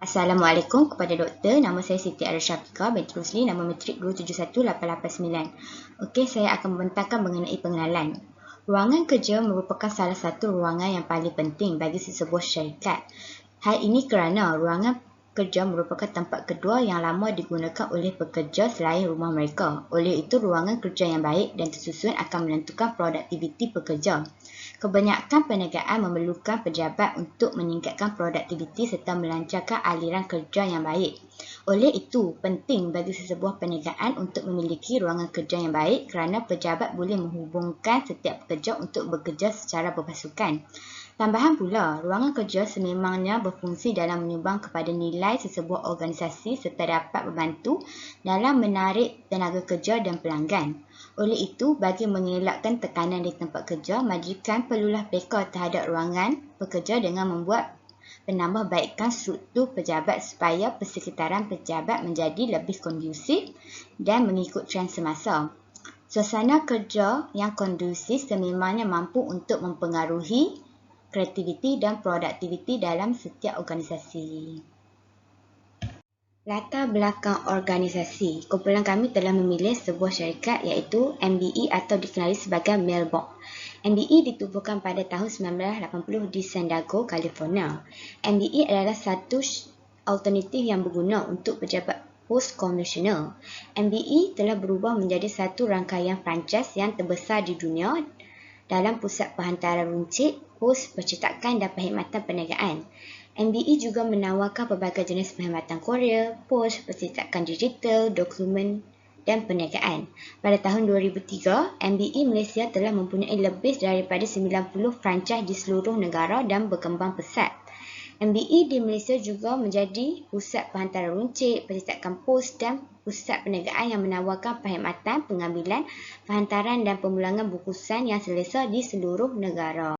Assalamualaikum kepada doktor. Nama saya Siti Arsyafika binti Rusli, nama matrik 271889. Okey, saya akan membentangkan mengenai pengenalan. Ruangan kerja merupakan salah satu ruangan yang paling penting bagi sesebuah syarikat. Hal ini kerana ruangan kerja merupakan tempat kedua yang lama digunakan oleh pekerja selain rumah mereka. Oleh itu, ruangan kerja yang baik dan tersusun akan menentukan produktiviti pekerja. Kebanyakan perniagaan memerlukan pejabat untuk meningkatkan produktiviti serta melancarkan aliran kerja yang baik. Oleh itu, penting bagi sesebuah perniagaan untuk memiliki ruangan kerja yang baik kerana pejabat boleh menghubungkan setiap pekerja untuk bekerja secara berpasukan. Tambahan pula, ruangan kerja sememangnya berfungsi dalam menyumbang kepada nilai sesebuah organisasi serta dapat membantu dalam menarik tenaga kerja dan pelanggan. Oleh itu, bagi mengelakkan tekanan di tempat kerja, majikan perlulah peka terhadap ruangan pekerja dengan membuat penambahbaikan struktur pejabat supaya persekitaran pejabat menjadi lebih kondusif dan mengikut trend semasa. Suasana kerja yang kondusif sememangnya mampu untuk mempengaruhi kreativiti dan produktiviti dalam setiap organisasi. Latar belakang organisasi. Kumpulan kami telah memilih sebuah syarikat iaitu MBE atau dikenali sebagai Mailbox. MBE ditubuhkan pada tahun 1980 di San Diego, California. MBE adalah satu alternatif yang berguna untuk pejabat pos konvensional. MBE telah berubah menjadi satu rangkaian franchise yang terbesar di dunia dalam pusat penghantaran runcit, pos percetakan dan perkhidmatan perniagaan. MBE juga menawarkan pelbagai jenis perkhidmatan kurier, pos, percetakan digital, dokumen dan perniagaan. Pada tahun 2003, MBE Malaysia telah mempunyai lebih daripada 90 franchise di seluruh negara dan berkembang pesat. MBE di Malaysia juga menjadi pusat penghantaran runcit, percetakan pos dan pusat perniagaan yang menawarkan perkhidmatan pengambilan, penghantaran dan pemulangan bungkusan yang selesa di seluruh negara.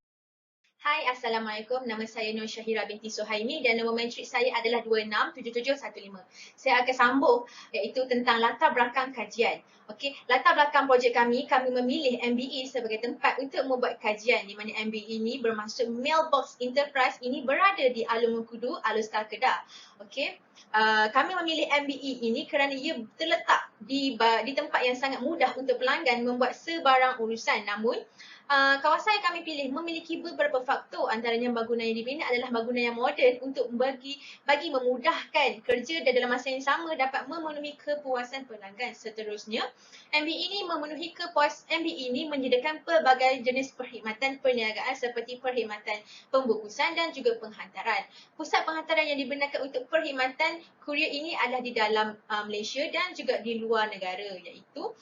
Hai, Assalamualaikum. Nama saya Nur Syahira binti Suhaimi dan nombor matrik saya adalah 267715. Saya akan sambung iaitu tentang latar belakang kajian. Okey, latar belakang projek kami memilih MBE sebagai tempat untuk membuat kajian di mana MBE ini bermaksud Mailbox Enterprise ini berada di Alun Mengkudu, Alun Star Kedah. Okey, kami memilih MBE ini kerana ia terletak di tempat yang sangat mudah untuk pelanggan membuat sebarang urusan. Namun, kawasan yang kami pilih memiliki beberapa faktor, antaranya bangunan yang dibina adalah bangunan yang moden untuk bagi memudahkan kerja dan dalam masa yang sama dapat memenuhi kepuasan pelanggan. Seterusnya, MBE ini menyediakan pelbagai jenis perkhidmatan perniagaan seperti perkhidmatan pembungkusan dan juga penghantaran. Pusat penghantaran yang digunakan untuk perkhidmatan kurier ini adalah di dalam Malaysia dan juga di luar negara, iaitu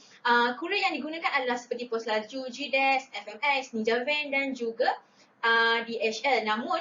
kurier yang digunakan adalah seperti Pos Laju, GDEX, FMX, Ninja Van dan juga DHL. Namun,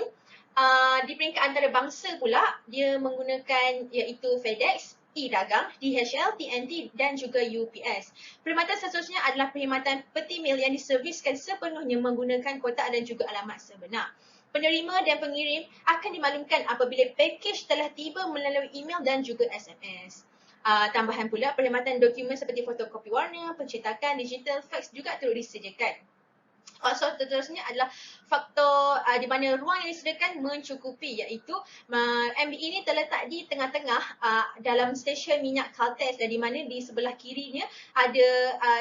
di peringkat antarabangsa pula, dia menggunakan iaitu FedEx, E-Dagang, DHL, TNT dan juga UPS. Perkhidmatan seterusnya adalah perkhidmatan peti mil yang diserviskan sepenuhnya menggunakan kotak dan juga alamat sebenar. Penerima dan pengirim akan dimaklumkan apabila pakej telah tiba melalui email dan juga SMS. Tambahan pula, perkhidmatan dokumen seperti fotokopi warna, pencetakan digital, fax juga turut disediakan. Faktor seterusnya adalah faktor di mana ruang yang disediakan mencukupi, iaitu MBE ini terletak di tengah-tengah dalam stesen minyak Caltex dan di mana di sebelah kirinya ada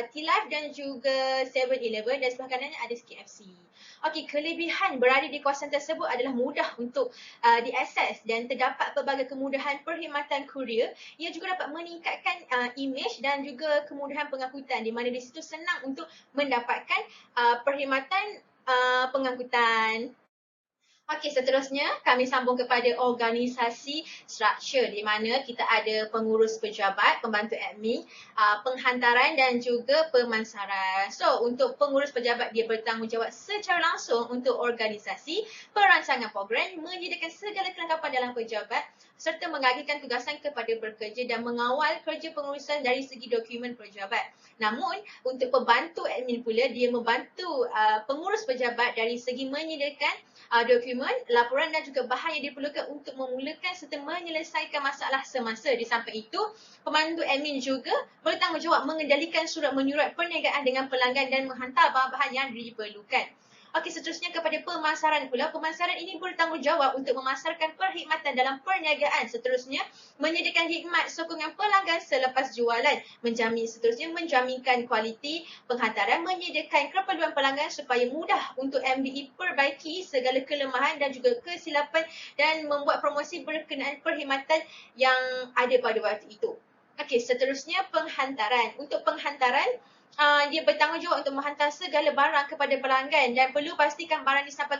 T-Life dan juga 7-Eleven dan sebelah kanannya ada KFC. Okey, kelebihan berada di kawasan tersebut adalah mudah untuk diakses dan terdapat pelbagai kemudahan perkhidmatan kurier. Ia juga dapat meningkatkan imej dan juga kemudahan pengangkutan di mana di situ senang untuk mendapatkan perkhidmatan pengangkutan. Okey, seterusnya kami sambung kepada organisasi struktur di mana kita ada pengurus pejabat, pembantu admin, penghantaran dan juga pemansaran. So, untuk pengurus pejabat dia bertanggungjawab secara langsung untuk organisasi, perancangan program, menyediakan segala kelengkapan dalam pejabat serta mengagikan tugasan kepada bekerja dan mengawal kerja pengurusan dari segi dokumen pejabat. Namun, untuk pembantu admin pula, dia membantu pengurus pejabat dari segi menyediakan dokumen, laporan dan juga bahan yang diperlukan untuk memulakan serta menyelesaikan masalah semasa. Di samping itu, pembantu admin juga bertanggungjawab mengendalikan surat menyurat perniagaan dengan pelanggan dan menghantar bahan-bahan yang diperlukan. Okey, seterusnya kepada pemasaran pula. Pemasaran ini bertanggungjawab untuk memasarkan perkhidmatan dalam perniagaan. Seterusnya, menyediakan khidmat sokongan pelanggan selepas jualan. Seterusnya menjaminkan kualiti penghantaran, menyediakan keperluan pelanggan supaya mudah untuk MBE perbaiki segala kelemahan dan juga kesilapan dan membuat promosi berkenaan perkhidmatan yang ada pada waktu itu. Okey, seterusnya penghantaran. Untuk penghantaran, dia bertanggungjawab untuk menghantar segala barang kepada pelanggan dan perlu pastikan barang disampai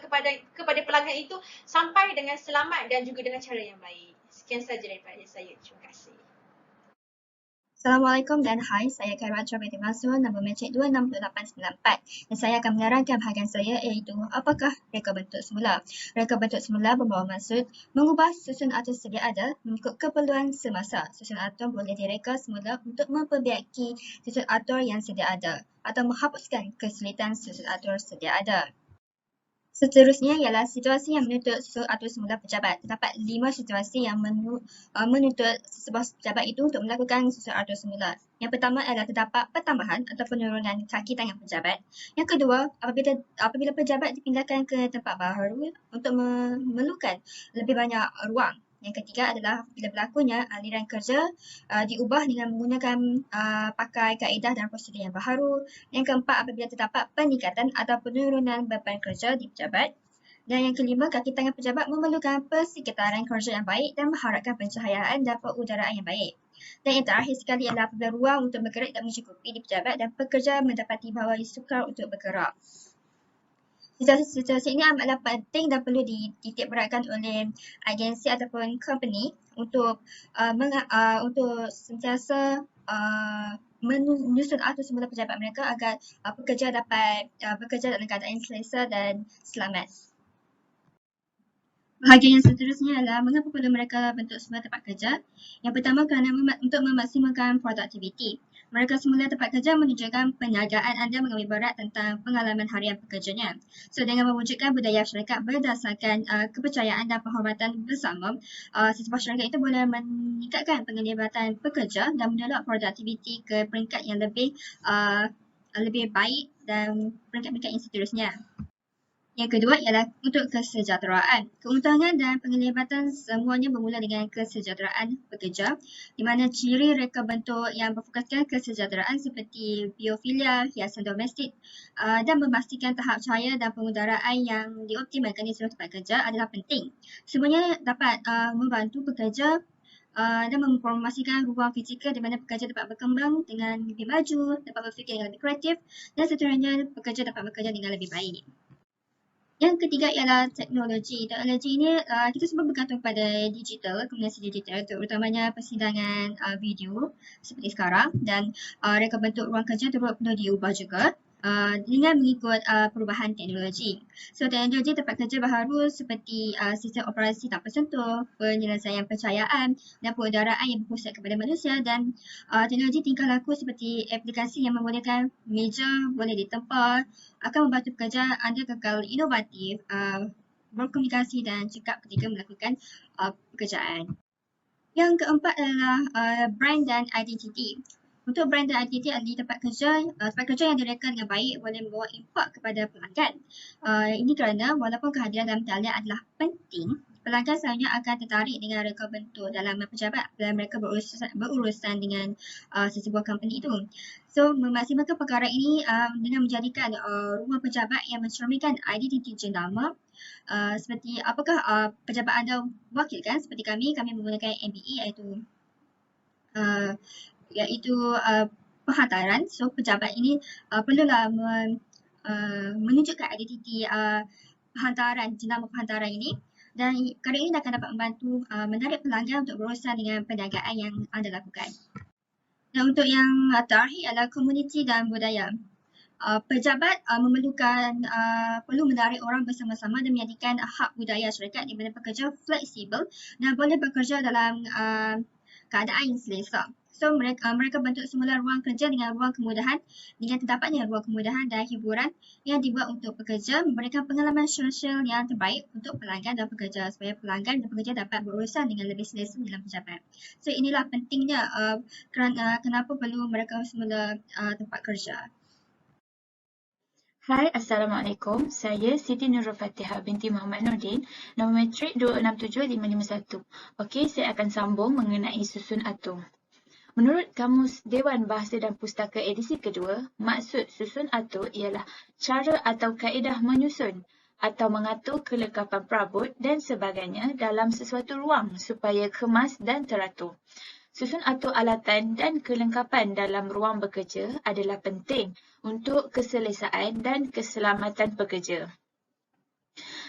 kepada pelanggan itu sampai dengan selamat dan juga dengan cara yang baik. Sekian sahaja daripada saya. Terima kasih. Assalamualaikum dan hai, saya Khairul binti Mansur, nombor matrik 26894 dan saya akan menerangkan bahagian saya iaitu apakah reka bentuk semula. Reka bentuk semula bermaksud maksud mengubah susun atur sedia ada mengikut keperluan semasa. Susun atur boleh direka semula untuk memperbaiki susun atur yang sedia ada atau menghapuskan kesulitan susun atur sedia ada. Seterusnya ialah situasi yang menuntut susun atur semula pejabat. Terdapat 5 situasi yang menuntut sebuah pejabat itu untuk melakukan susun atur semula. Yang pertama adalah terdapat pertambahan atau penurunan kaki tangan pejabat. Yang kedua, apabila pejabat dipindahkan ke tempat baru untuk memerlukan lebih banyak ruang. Yang ketiga adalah bila berlakunya aliran kerja diubah dengan menggunakan pakai kaedah dan prosedur yang baharu. Yang keempat, apabila terdapat peningkatan atau penurunan beban kerja di pejabat. Dan yang kelima, kaki tangan pejabat memerlukan persekitaran kerja yang baik dan mengharapkan pencahayaan dan pengudaraan yang baik. Dan yang terakhir sekali adalah apabila ruang untuk bergerak tidak mencukupi di pejabat dan pekerja mendapati bahawa sukar untuk bergerak. Situasi ini amatlah penting dan perlu dititik beratkan oleh agensi ataupun company untuk sentiasa menyusun atur semula pejabat mereka agar pekerja dapat bekerja dalam keadaan selesa dan selamat. Bahagian yang seterusnya adalah mengapa perlu mereka bentuk semula tempat kerja. Yang pertama kerana untuk memaksimalkan produktiviti. Mereka semula tempat kerja menunjukkan perniagaan anda mengambil berat tentang pengalaman harian pekerjanya. So dengan mewujudkan budaya syarikat berdasarkan kepercayaan dan penghormatan bersama, sebuah syarikat itu boleh meningkatkan penglibatan pekerja dan menolak produktiviti ke peringkat yang lebih baik dan peringkat-peringkat yang seterusnya. Yang kedua ialah untuk kesejahteraan. Keuntungan dan penglibatan semuanya bermula dengan kesejahteraan pekerja, di mana ciri reka bentuk yang berfokuskan kesejahteraan seperti biofilia, hiasan domestik dan memastikan tahap cahaya dan pengudaraan yang dioptimalkan di seluruh tempat kerja adalah penting. Semuanya dapat membantu pekerja dan mempromosikan ruang fizikal di mana pekerja dapat berkembang dengan lebih maju, dapat berfikir dengan lebih kreatif dan seterusnya pekerja dapat bekerja dengan lebih baik. Yang ketiga ialah teknologi. Teknologi ini kita semua bergantung pada digital, komunikasi digital, terutamanya persidangan video seperti sekarang dan reka bentuk ruang kerja turut perlu diubah juga dengan mengikut perubahan teknologi. So teknologi tempat kerja baharu seperti sistem operasi tanpa sentuh, penyelesaian percayaan dan pengudaraan yang berpusat kepada manusia dan teknologi tingkah laku seperti aplikasi yang membolehkan meja boleh ditempa akan membantu pekerja anda kekal inovatif, berkomunikasi dan cekap ketika melakukan pekerjaan. Yang keempat adalah brand dan identiti. Untuk brand dan identiti di tempat kerja yang direka dengan baik boleh membawa impak kepada pelanggan. Ini kerana walaupun kehadiran dalam talian adalah penting, pelanggan selalunya akan tertarik dengan reka bentuk dalam pejabat bila mereka berurusan dengan sesebuah company itu. So, memaksimalkan perkara ini dengan menjadikan rumah pejabat yang mencerminkan identiti jenama seperti apakah pejabat anda wakilkan. Seperti kami menggunakan MBE iaitu penghantaran. So, pejabat ini perlulah menunjukkan identiti penghantaran, jenama penghantaran ini. Dan perkara ini akan dapat membantu menarik pelanggan untuk berurusan dengan perniagaan yang anda lakukan. Dan untuk yang terakhir adalah komuniti dan budaya. Pejabat perlu menarik orang bersama-sama dan menjadikan hak budaya syarikat di mana pekerja fleksibel dan boleh bekerja dalam keadaan yang selesa. So mereka bentuk semula ruang kerja dengan ruang kemudahan, dengan terdapatnya ruang kemudahan dan hiburan yang dibuat untuk pekerja memberikan pengalaman sosial yang terbaik untuk pelanggan dan pekerja supaya pelanggan dan pekerja dapat berurusan dengan lebih selesa dalam pejabat. So inilah pentingnya kenapa perlu mereka semula tempat kerja. Hai, Assalamualaikum. Saya Siti Nurul Fatihah binti Muhammad Nordin, nombor matrik 267551. Okey, saya akan sambung mengenai susun atom. Menurut Kamus Dewan Bahasa dan Pustaka edisi kedua, maksud susun atom ialah cara atau kaedah menyusun atau mengatur kelengkapan perabot dan sebagainya dalam sesuatu ruang supaya kemas dan teratur. Susun atur alatan dan kelengkapan dalam ruang bekerja adalah penting untuk keselesaan dan keselamatan pekerja.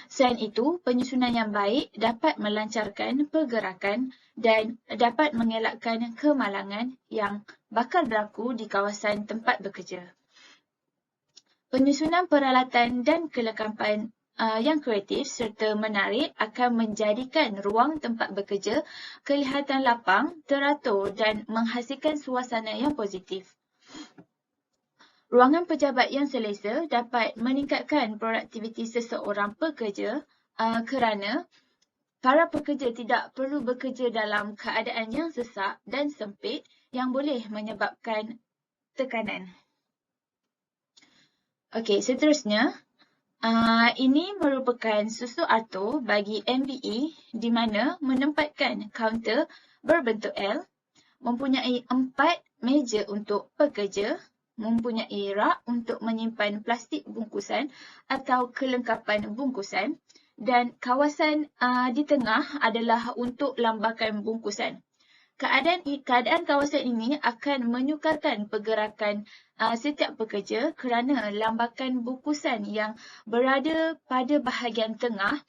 Selain itu, penyusunan yang baik dapat melancarkan pergerakan dan dapat mengelakkan kemalangan yang bakal berlaku di kawasan tempat bekerja. Penyusunan peralatan dan kelengkapan yang kreatif serta menarik akan menjadikan ruang tempat bekerja kelihatan lapang, teratur dan menghasilkan suasana yang positif. Ruangan pejabat yang selesa dapat meningkatkan produktiviti seseorang pekerja kerana para pekerja tidak perlu bekerja dalam keadaan yang sesak dan sempit yang boleh menyebabkan tekanan. Okey, seterusnya. Ini merupakan susun atur bagi MBE di mana menempatkan kaunter berbentuk L, mempunyai 4 meja untuk pekerja, mempunyai rak untuk menyimpan plastik bungkusan atau kelengkapan bungkusan dan kawasan di tengah adalah untuk lambakan bungkusan. Keadaan kawasan ini akan menyukarkan pergerakan setiap pekerja kerana lambakan bungkusan yang berada pada bahagian tengah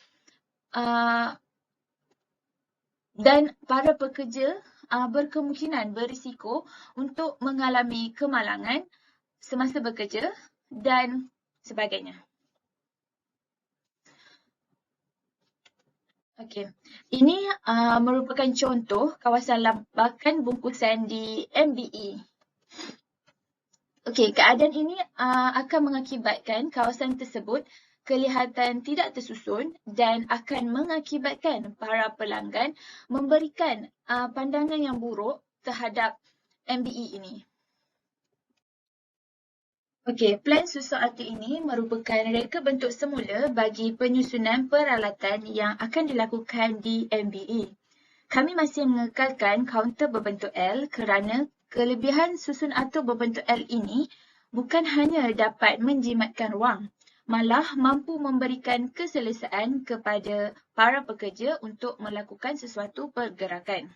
dan para pekerja berkemungkinan berisiko untuk mengalami kemalangan semasa bekerja dan sebagainya. Okey, ini merupakan contoh kawasan lambakan bungkusan di MBE. Okey, keadaan ini akan mengakibatkan kawasan tersebut kelihatan tidak tersusun dan akan mengakibatkan para pelanggan memberikan pandangan yang buruk terhadap MBE ini. Okey, plan susun atur ini merupakan reka bentuk semula bagi penyusunan peralatan yang akan dilakukan di MBE. Kami masih mengekalkan kaunter berbentuk L kerana kelebihan susun atur berbentuk L ini bukan hanya dapat menjimatkan ruang, malah mampu memberikan keselesaan kepada para pekerja untuk melakukan sesuatu pergerakan.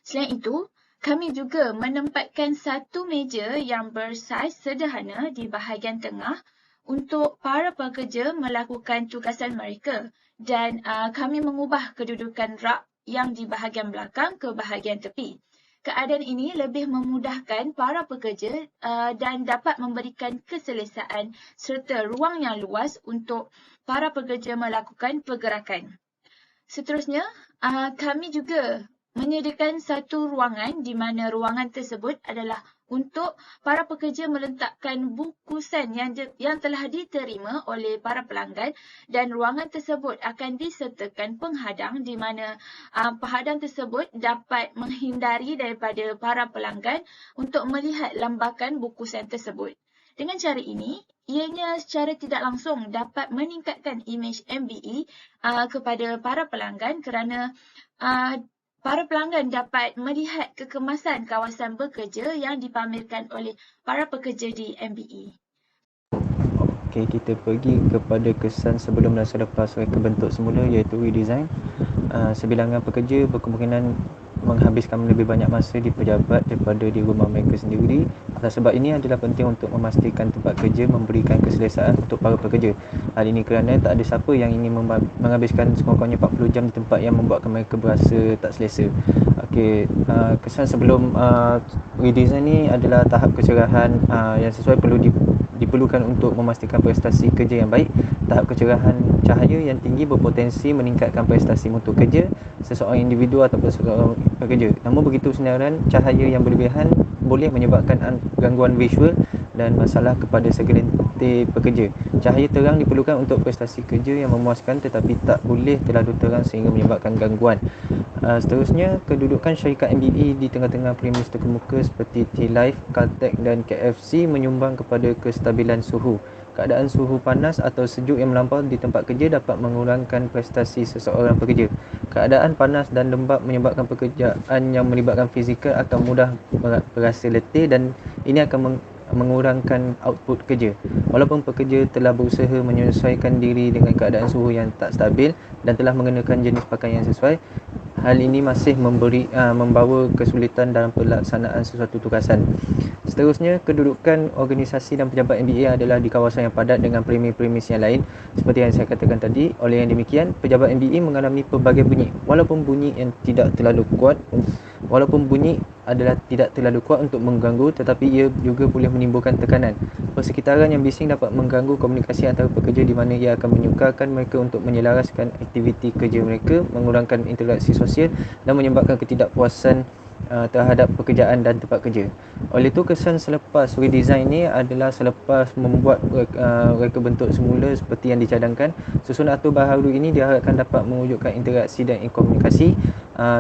Selain itu, kami juga menempatkan satu meja yang bersaiz sederhana di bahagian tengah untuk para pekerja melakukan tugasan mereka dan kami mengubah kedudukan rak yang di bahagian belakang ke bahagian tepi. Keadaan ini lebih memudahkan para pekerja dan dapat memberikan keselesaan serta ruang yang luas untuk para pekerja melakukan pergerakan. Seterusnya, kami juga menyediakan satu ruangan di mana ruangan tersebut adalah untuk para pekerja meletakkan bungkusan yang telah diterima oleh para pelanggan dan ruangan tersebut akan disertakan penghadang di mana penghadang tersebut dapat menghindari daripada para pelanggan untuk melihat lambakan bungkusan tersebut. Dengan cara ini, ianya secara tidak langsung dapat meningkatkan imej MBE kepada para pelanggan kerana para pelanggan dapat melihat kekemasan kawasan bekerja yang dipamerkan oleh para pekerja di MBE. Okey, kita pergi kepada kesan sebelum dan selepas reka bentuk semula iaitu redesign. Sebilangan pekerja berkemungkinan menghabiskan lebih banyak masa di pejabat daripada di rumah mereka sendiri. Atas sebab ini adalah penting untuk memastikan tempat kerja memberikan keselesaan untuk para pekerja. Hal ini kerana tak ada siapa yang ingin menghabiskan sekurang-kurangnya 40 jam di tempat yang membuatkan mereka berasa tak selesa. Okey, kesan sebelum redesign ni adalah tahap kecerahan yang sesuai diperlukan untuk memastikan prestasi kerja yang baik. Tahap kecerahan cahaya yang tinggi berpotensi meningkatkan prestasi mutu kerja seseorang individu ataupun seseorang pekerja. Namun begitu senaran cahaya yang berlebihan boleh menyebabkan gangguan visual dan masalah kepada segelintir pekerja. Cahaya terang diperlukan untuk prestasi kerja yang memuaskan tetapi tak boleh terlalu terang sehingga menyebabkan gangguan. Seterusnya, kedudukan syarikat MBE di tengah-tengah premis terkemuka seperti T-Life, Caltech dan KFC menyumbang kepada kestabilan suhu. Keadaan suhu panas atau sejuk yang melampau di tempat kerja dapat mengurangkan prestasi seseorang pekerja. Keadaan panas dan lembap menyebabkan pekerjaan yang melibatkan fizikal akan mudah berasa letih dan ini akan mengurangkan output kerja. Walaupun pekerja telah berusaha menyesuaikan diri dengan keadaan suhu yang tak stabil dan telah mengenakan jenis pakaian yang sesuai, hal ini masih membawa kesulitan dalam pelaksanaan sesuatu tugasan. Seterusnya, kedudukan organisasi dan pejabat MBA adalah di kawasan yang padat dengan premis-premis yang lain. Seperti yang saya katakan tadi, oleh yang demikian, pejabat MBA mengalami pelbagai bunyi. Walaupun bunyi adalah tidak terlalu kuat untuk mengganggu, tetapi ia juga boleh menimbulkan tekanan. Persekitaran yang bising dapat mengganggu komunikasi antara pekerja di mana ia akan menyukarkan mereka untuk menyelaraskan aktiviti kerja mereka, mengurangkan interaksi sosial dan menyebabkan ketidakpuasan terhadap pekerjaan dan tempat kerja. Oleh itu, kesan selepas redesign ini adalah selepas membuat reka bentuk semula seperti yang dicadangkan, susun atur baharu ini diharapkan dapat mewujudkan interaksi dan komunikasi.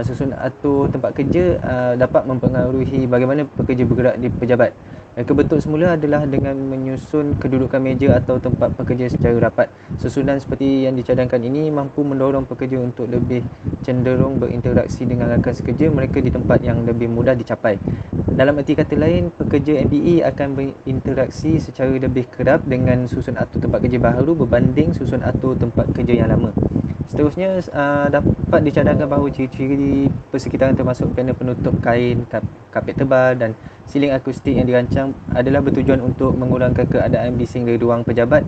Susun atur tempat kerja dapat mempengaruhi bagaimana pekerja bergerak di pejabat. Reka bentuk semula adalah dengan menyusun kedudukan meja atau tempat pekerja secara rapat. Susunan seperti yang dicadangkan ini mampu mendorong pekerja untuk lebih cenderung berinteraksi dengan rakan sekerja mereka di tempat yang lebih mudah dicapai. Dalam erti kata lain, pekerja MBA akan berinteraksi secara lebih kerap dengan susun atur tempat kerja baharu berbanding susun atur tempat kerja yang lama. Seterusnya, dapat dicadangkan bahawa ciri-ciri persekitaran termasuk panel penutup kain, kapet tebal dan siling akustik yang dirancang adalah bertujuan untuk mengurangkan keadaan bising di ruang pejabat.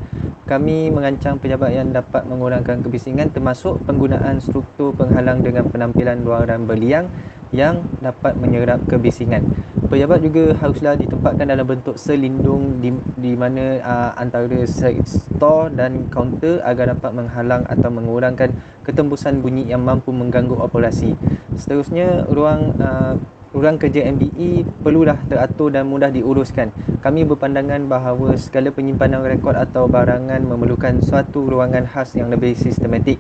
Kami merancang pejabat yang dapat mengurangkan kebisingan termasuk penggunaan struktur penghalang dengan penampilan luaran berliang yang dapat menyerap kebisingan. Pejabat juga haruslah ditempatkan dalam bentuk selindung di mana antara store dan kaunter agar dapat menghalang atau mengurangkan ketembusan bunyi yang mampu mengganggu operasi. Seterusnya, ruang kerja MBE perlulah teratur dan mudah diuruskan. Kami berpandangan bahawa segala penyimpanan rekod atau barangan memerlukan suatu ruangan khas yang lebih sistematik.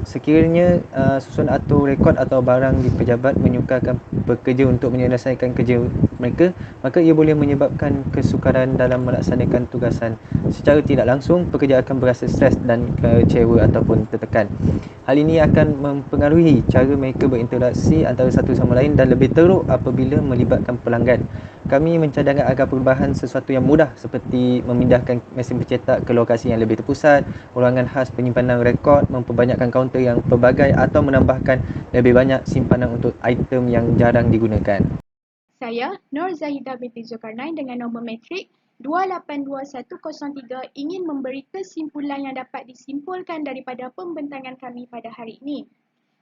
Sekiranya susun atur rekod atau barang di pejabat menyukarkan pekerja untuk menyelesaikan kerja mereka, maka ia boleh menyebabkan kesukaran dalam melaksanakan tugasan. Secara tidak langsung, pekerja akan berasa stres dan kecewa ataupun tertekan. Hal ini akan mempengaruhi cara mereka berinteraksi antara satu sama lain dan lebih teruk apabila melibatkan pelanggan. Kami mencadangkan agar perubahan sesuatu yang mudah seperti memindahkan mesin pencetak ke lokasi yang lebih terpusat, ruangan khas penyimpanan rekod, memperbanyakkan kaunter yang pelbagai atau menambahkan lebih banyak simpanan untuk item yang jarang digunakan. Saya, Nur Zahidah binti Zulkarnain dengan nombor matrik 282103 ingin memberi kesimpulan yang dapat disimpulkan daripada pembentangan kami pada hari ini.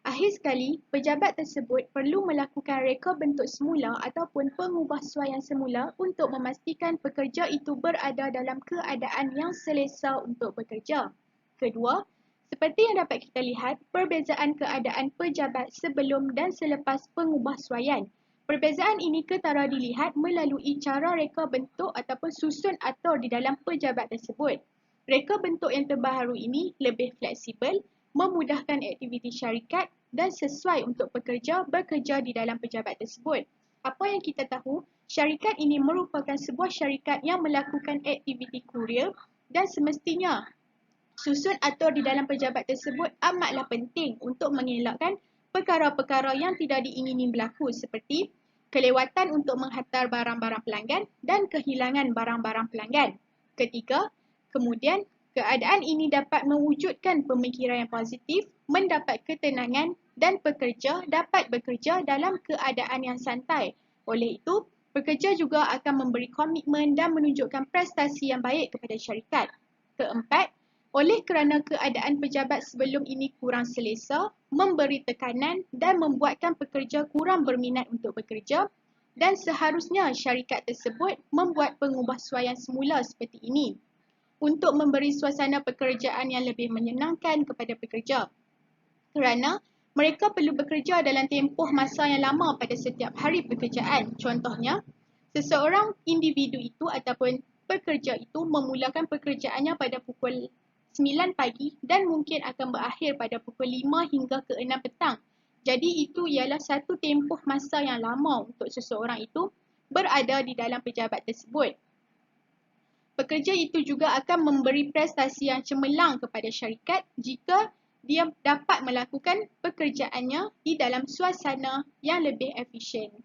Akhir sekali, pejabat tersebut perlu melakukan reka bentuk semula ataupun pengubahsuaian semula untuk memastikan pekerja itu berada dalam keadaan yang selesa untuk bekerja. Kedua, seperti yang dapat kita lihat, perbezaan keadaan pejabat sebelum dan selepas pengubahsuaian. Perbezaan ini ketara dilihat melalui cara reka bentuk ataupun susun atur di dalam pejabat tersebut. Reka bentuk yang terbaharu ini lebih fleksibel, memudahkan aktiviti syarikat dan sesuai untuk pekerja bekerja di dalam pejabat tersebut. Apa yang kita tahu, syarikat ini merupakan sebuah syarikat yang melakukan aktiviti kurier dan semestinya susun atur di dalam pejabat tersebut amatlah penting untuk mengelakkan perkara-perkara yang tidak diingini berlaku seperti kelewatan untuk menghantar barang-barang pelanggan dan kehilangan barang-barang pelanggan. Ketiga, kemudian keadaan ini dapat mewujudkan pemikiran yang positif, mendapat ketenangan dan pekerja dapat bekerja dalam keadaan yang santai. Oleh itu, pekerja juga akan memberi komitmen dan menunjukkan prestasi yang baik kepada syarikat. Keempat, oleh kerana keadaan pejabat sebelum ini kurang selesa, memberi tekanan dan membuatkan pekerja kurang berminat untuk bekerja dan seharusnya syarikat tersebut membuat pengubahsuaian semula seperti ini untuk memberi suasana pekerjaan yang lebih menyenangkan kepada pekerja. Kerana mereka perlu bekerja dalam tempoh masa yang lama pada setiap hari pekerjaan. Contohnya, seseorang individu itu ataupun pekerja itu memulakan pekerjaannya pada pukul 9 pagi dan mungkin akan berakhir pada pukul 5 hingga ke 6 petang. Jadi itu ialah satu tempoh masa yang lama untuk seseorang itu berada di dalam pejabat tersebut. pekerja itu juga akan memberi prestasi yang cemerlang kepada syarikat jika dia dapat melakukan pekerjaannya di dalam suasana yang lebih efisien.